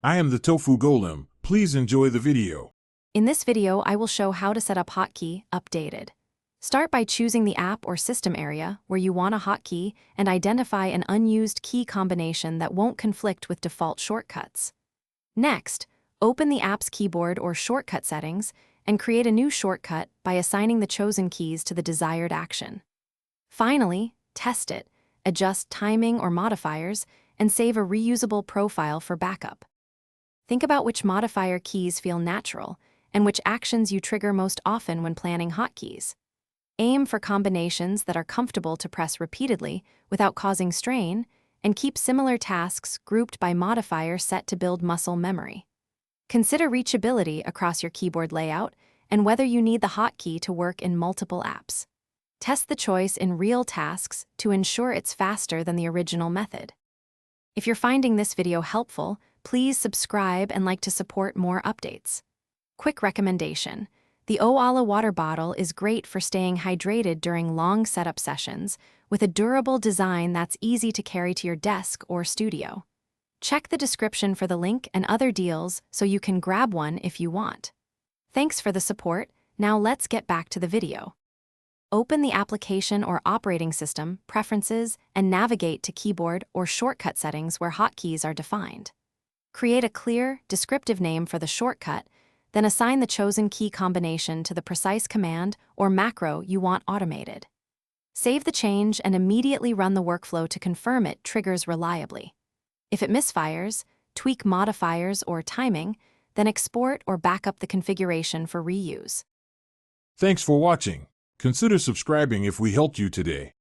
I am the Tofu Golem. Please enjoy the video. In this video, I will show how to set up Hotkey updated. Start by choosing the app or system area where you want a hotkey and identify an unused key combination that won't conflict with default shortcuts. Next, open the app's keyboard or shortcut settings and create a new shortcut by assigning the chosen keys to the desired action. Finally, test it, adjust timing or modifiers, and save a reusable profile for backup. Think about which modifier keys feel natural and which actions you trigger most often when planning hotkeys. Aim for combinations that are comfortable to press repeatedly without causing strain, and keep similar tasks grouped by modifier set to build muscle memory. Consider reachability across your keyboard layout and whether you need the hotkey to work in multiple apps. Test the choice in real tasks to ensure it's faster than the original method. If you're finding this video helpful, please subscribe and like to support more updates. Quick recommendation: the Owala water bottle is great for staying hydrated during long setup sessions, with a durable design that's easy to carry to your desk or studio. Check the description for the link and other deals so you can grab one if you want. Thanks for the support. Now let's get back to the video. Open the application or operating system preferences and navigate to keyboard or shortcut settings where hotkeys are defined. Create a clear, descriptive name for the shortcut, then assign the chosen key combination to the precise command or macro you want automated. Save the change and immediately run the workflow to confirm it triggers reliably. If it misfires, tweak modifiers or timing, then export or back up the configuration for reuse. Thanks for watching. Consider subscribing if we helped you today.